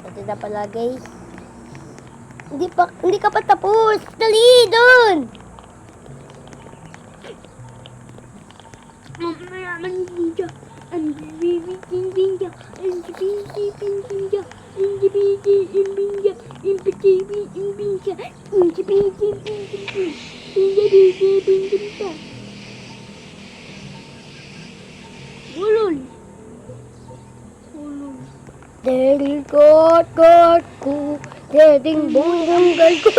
Ito na pala, guys. Hindi ka pa tapos. Dali, doon. Mayaman ninja. Ang baby ninja. Ang baby ninja. Ang baby ninja. Ang baby ninja. Ang baby ninja. Ulol. Ulol. Daring kot ko. Daring bunggol ko.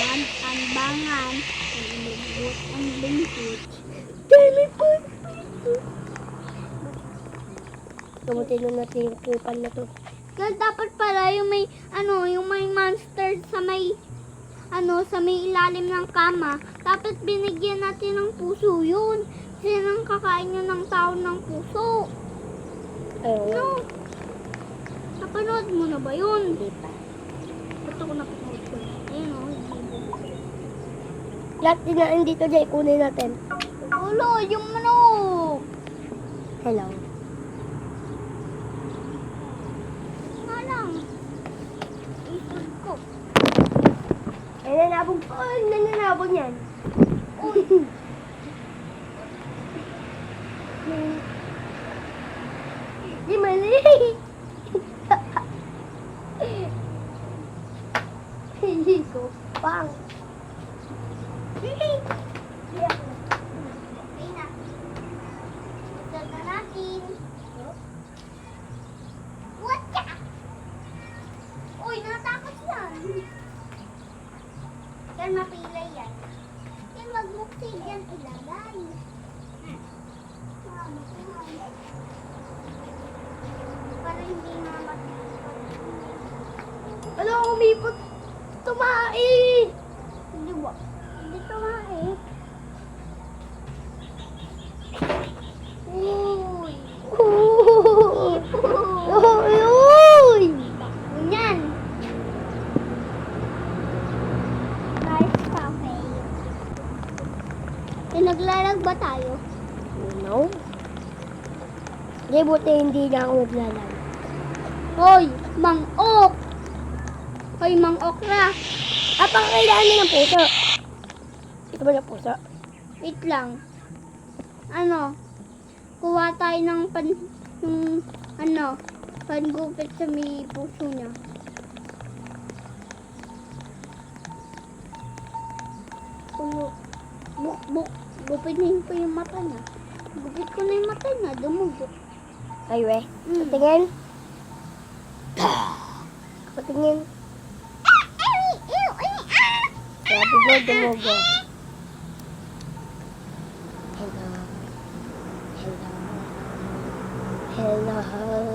Ang ang bangan. Ang lubot ang lingkot. Dami po. Gamutin na natin yung kupal na to. Kaya dapat pala yung may yung may monster sa may sa may ilalim ng kama. Dapat binigyan natin ng puso yun. Kasi nang kakain yun ng tao ng puso. Ayun. No. Napanood mo na ba yun? Hindi pa. Ba't ako napanood ko? Ayun o. Lahat din na dito, Jay. Kunin natin. Ulo, yung manok. Hello. Nga lang. Isod ko. Ay, nanabog po. Nananabog yan. Uy. Di mali. Hindi ko pang. Okay na. Isod na natin. Watcha! Uy, natakot yan. Yan, mapilay yan. Yan, wag mo yan ilagay. Para hindi na Ano, umipot. Tumai. Hindi ba? Hindi tumae. Uy! Uy! Uy! Ganyan! Nice cafe. Naglalag ba tayo? No. Hindi, buti hindi na ako maglalag. Hoy! Mang-ok! Hoy, mang-okra! Apang kailangan na ng puso. Ito ba na puso? Wait lang. Kuha tayo ng pangupit sa may puso niya. Pulo. Buk. Gupitin ko yung mata niya. Gupit ko na yung mata niya. Dumugo. Ay, we. Mm. Patingin. Patingin. Grabe mo, dumugo. Hello. Hello. Hello.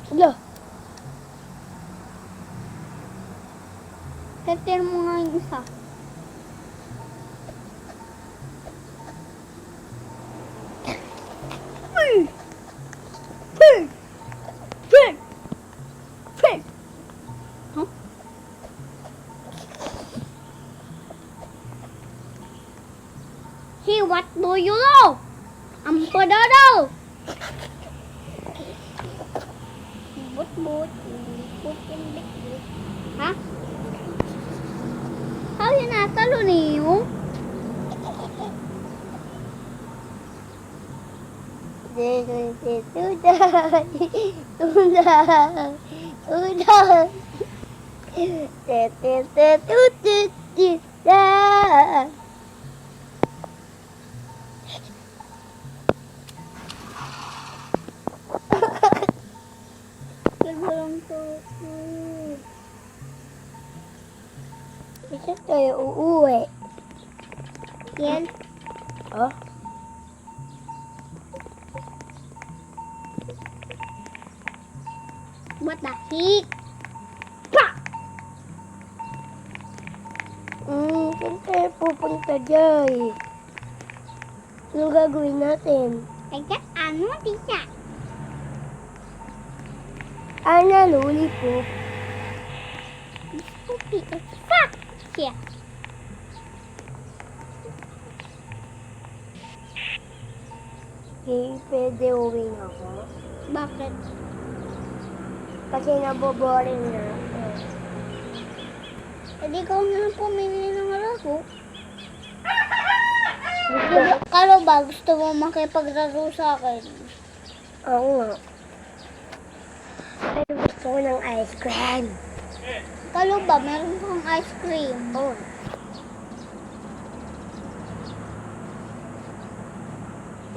Hello. Tetir mo nga yung isa. Huh? Hey, what do you know? Ang padadaw! But, ha? How you natalo niyo? Isa tayo uuwi. Yan. Oh? What the heck? Saan tayo pupunta dyan? Ano gagawin natin? Teka, ano, tisa? Ana, lollipop. Poopy is fat. Yeah. Okay, pwede uwi na ako. Bakit? Kasi naboboring na ako. Hindi ka na lang pumili ng laro. Gusto, Kalo ba, gusto mo makipaglaro sa akin? oo nga. Pero gusto ko ng ice cream. Kalo ba, meron kang ice cream? Oo.